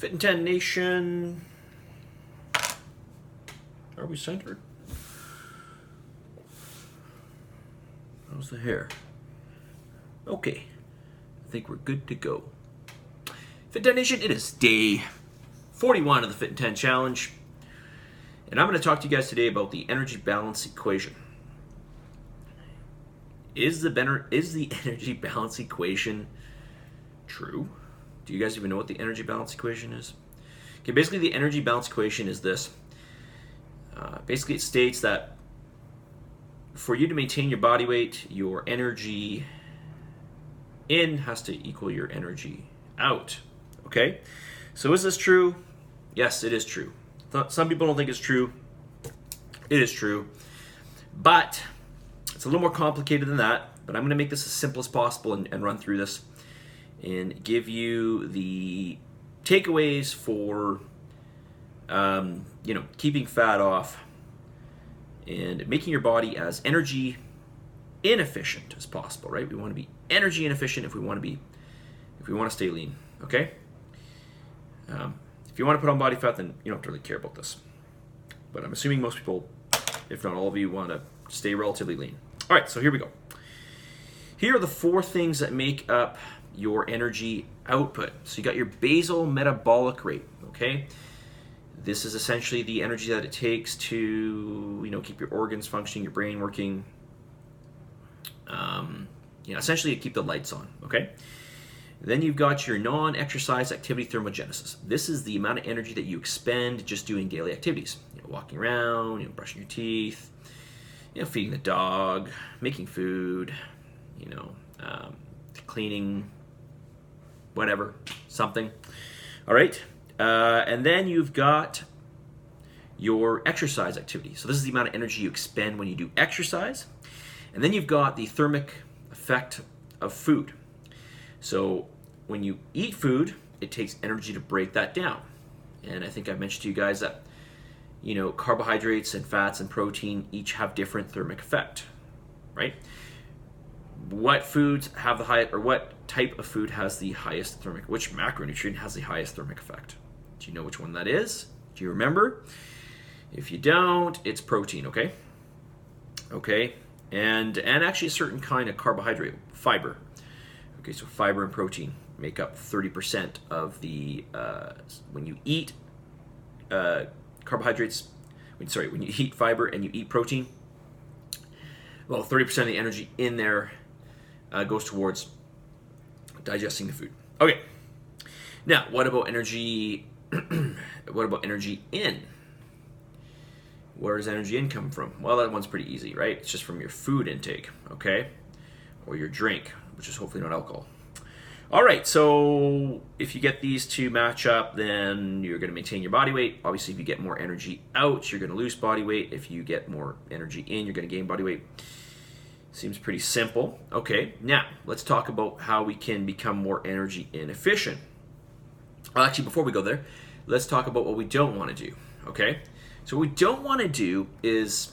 Fit in 10 Nation. Are we centered? How's the hair? Okay. I think we're good to go. Fit in 10 Nation, it is day 41 of the Fit in 10 Challenge. And I'm going to talk to you guys today about the energy balance equation. Is the energy balance equation true? Do you guys even know what the energy balance equation is? Okay, basically the energy balance equation is this. Basically it states that for you to maintain your body weight, your energy in has to equal your energy out. Okay? So is this true? Yes, it is true. Some people don't think it's true. It is true. But it's a little more complicated than that. But I'm going to make this as simple as possible and run through this and give you the takeaways for keeping fat off and making your body as energy inefficient as possible, right? We want to be energy inefficient if we want to stay lean, okay? If you want to put on body fat, then you don't have to really care about this. But I'm assuming most people, if not all of you, want to stay relatively lean. All right, so here we go. Here are the 4 things that make up your energy output. So you got your basal metabolic rate, okay? This is essentially the energy that it takes to, keep your organs functioning, your brain working, essentially to keep the lights on, okay? Then you've got your non-exercise activity thermogenesis. This is the amount of energy that you expend just doing daily activities. Walking around, brushing your teeth, feeding the dog, making food, cleaning, whatever, something. All right? And then you've got your exercise activity. So this is the amount of energy you expend when you do exercise. And then you've got the thermic effect of food. So when you eat food, it takes energy to break that down. And I think I mentioned to you guys that, carbohydrates and fats and protein each have different thermic effect, right? What foods have the highest, or what type of food has the highest thermic, which macronutrient has the highest thermic effect? Do you know which one that is? Do you remember? If you don't, it's protein, okay? Okay, and actually a certain kind of carbohydrate, fiber. Okay, so fiber and protein make up 30% of the, when you eat carbohydrates, when you eat fiber and you eat protein, well, 30% of the energy in there goes towards digesting the food. Okay, now what about energy? What about energy in? Where does energy in come from? Well, that one's pretty easy, right? It's just from your food intake, okay? Or your drink, which is hopefully not alcohol. All right, so if you get these two match up, then you're going to maintain your body weight. Obviously, if you get more energy out, you're going to lose body weight. If you get more energy in, you're going to gain body weight. Seems pretty simple. Okay, now let's talk about how we can become more energy inefficient. Well, actually, before we go there, let's talk about what we don't want to do, okay? So what we don't want to do is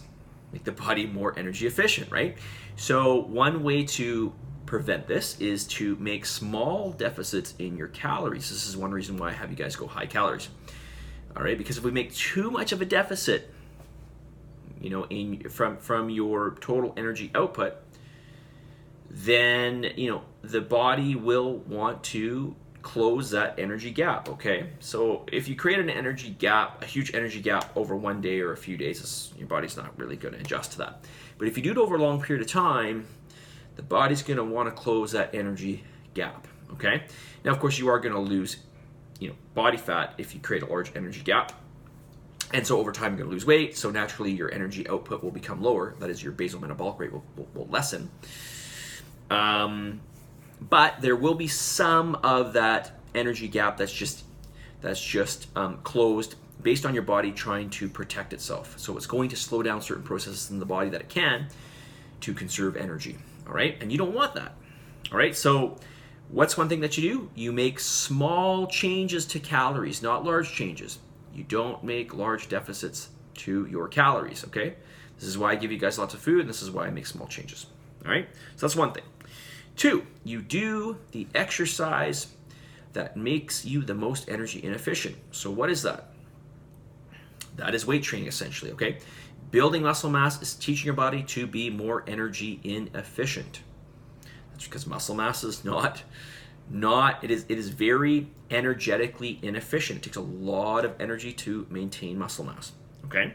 make the body more energy efficient, right? So one way to prevent this is to make small deficits in your calories. This is one reason why I have you guys go high calories. All right, because if we make too much of a deficit, from your total energy output, then the body will want to close that energy gap. Okay, so if you create an energy gap, a huge energy gap over one day or a few days, your body's not really going to adjust to that. But if you do it over a long period of time, the body's going to want to close that energy gap. Okay, now of course you are going to lose body fat if you create a large energy gap. And so over time, you're going to lose weight. So naturally, your energy output will become lower. That is, your basal metabolic rate will lessen. But there will be some of that energy gap that's just closed based on your body trying to protect itself. So it's going to slow down certain processes in the body that it can to conserve energy. All right, and you don't want that. All right, so what's one thing that you do? You make small changes to calories, not large changes. You don't make large deficits to your calories, okay? This is why I give you guys lots of food, and this is why I make small changes, all right? So that's one thing. 2, you do the exercise that makes you the most energy inefficient. So what is that? That is weight training, essentially, okay? Building muscle mass is teaching your body to be more energy inefficient. That's because muscle mass is it is very energetically inefficient. It takes a lot of energy to maintain muscle mass, okay?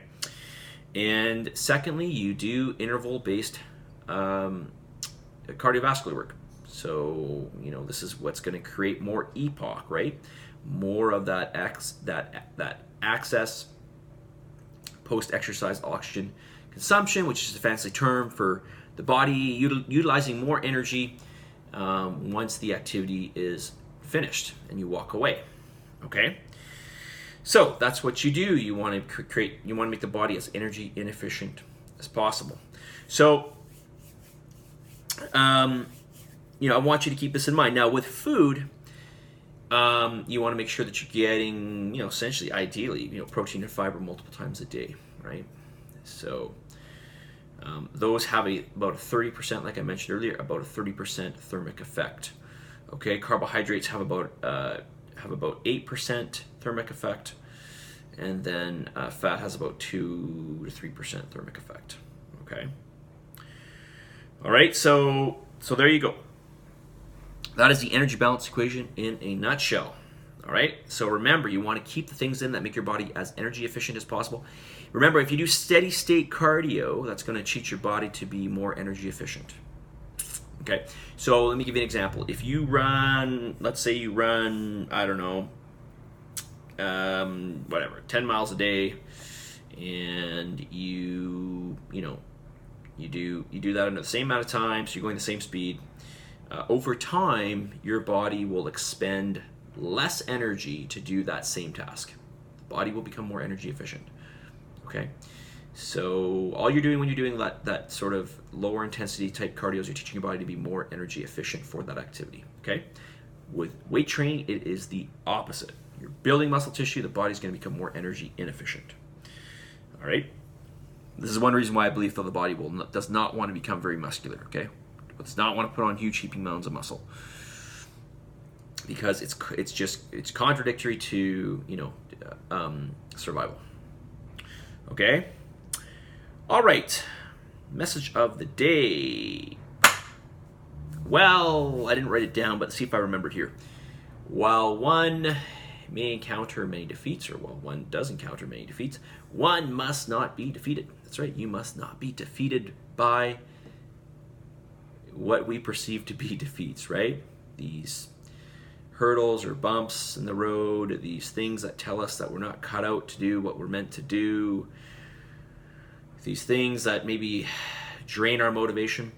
And secondly, you do interval-based cardiovascular work. So, this is what's going to create more EPOC, right? More of that access post-exercise oxygen consumption, which is a fancy term for the body utilizing more energy once the activity is finished and you walk away. Okay? So that's what you do. You want to make the body as energy inefficient as possible. So, I want you to keep this in mind. Now, with food, you want to make sure that you're getting, essentially, ideally, protein and fiber multiple times a day, right? So, those have about a 30%, like I mentioned earlier, about a 30% thermic effect. Okay, carbohydrates have about 8% thermic effect, and then fat has about 2 to 3% thermic effect. Okay. All right, so there you go. That is the energy balance equation in a nutshell. All right, so remember, you want to keep the things in that make your body as energy efficient as possible. Remember, if you do steady state cardio, that's going to teach your body to be more energy efficient. Okay, so let me give you an example. If you run, let's say you run, I don't know, 10 miles a day, and you do that under the same amount of time, so you're going the same speed. Over time, your body will expend less energy to do that same task. The body will become more energy efficient. Okay, so all you're doing when you're doing that sort of lower intensity type cardio is you're teaching your body to be more energy efficient for that activity. Okay, with weight training, it is the opposite. You're building muscle tissue, the body's going to become more energy inefficient. All right, this is one reason why I believe that the body does not want to become very muscular. Okay, it does not want to put on huge heaping mounds of muscle, because it's contradictory to survival. Okay. All right. Message of the day. Well, I didn't write it down, but let's see if I remember it here. While one may encounter many defeats, or while one does encounter many defeats, one must not be defeated. That's right. You must not be defeated by what we perceive to be defeats, right? These hurdles or bumps in the road, these things that tell us that we're not cut out to do what we're meant to do, these things that maybe drain our motivation.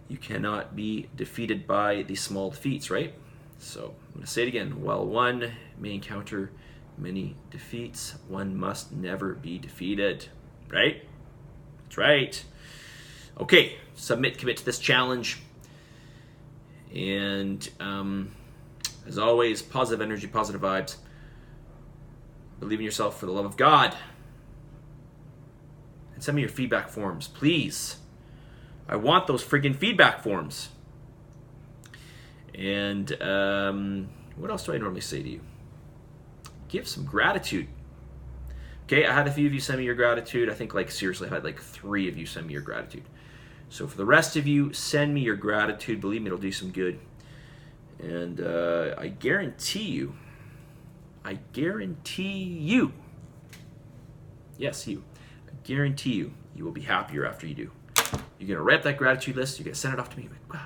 You cannot be defeated by these small defeats, right? So I'm going to say it again. While one may encounter many defeats, one must never be defeated, right? That's right. Okay, commit to this challenge. And as always, positive energy, positive vibes. Believe in yourself for the love of God. And send me your feedback forms, please. I want those friggin' feedback forms. And what else do I normally say to you? Give some gratitude. Okay, I had a few of you send me your gratitude. I think, seriously, I had 3 of you send me your gratitude. So for the rest of you, send me your gratitude. Believe me, it'll do some good. And I guarantee you, yes, you, I guarantee you will be happier after you do. You're going to write up that gratitude list, you're going to send it off to me, wow,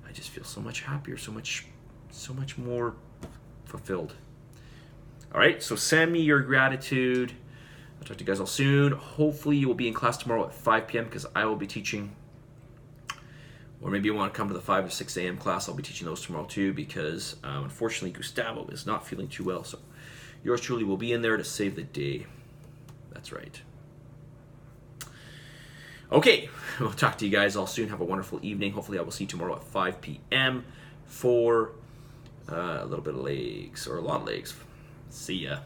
I just feel so much happier, so much more fulfilled. All right, so send me your gratitude. I'll talk to you guys all soon. Hopefully you will be in class tomorrow at 5 p.m. because I will be teaching. Or maybe you want to come to the 5 or 6 a.m. class. I'll be teaching those tomorrow too, because unfortunately Gustavo is not feeling too well. So yours truly will be in there to save the day. That's right. Okay, we'll talk to you guys all soon. Have a wonderful evening. Hopefully I will see you tomorrow at 5 p.m. for a little bit of legs, or a lot of legs. See ya.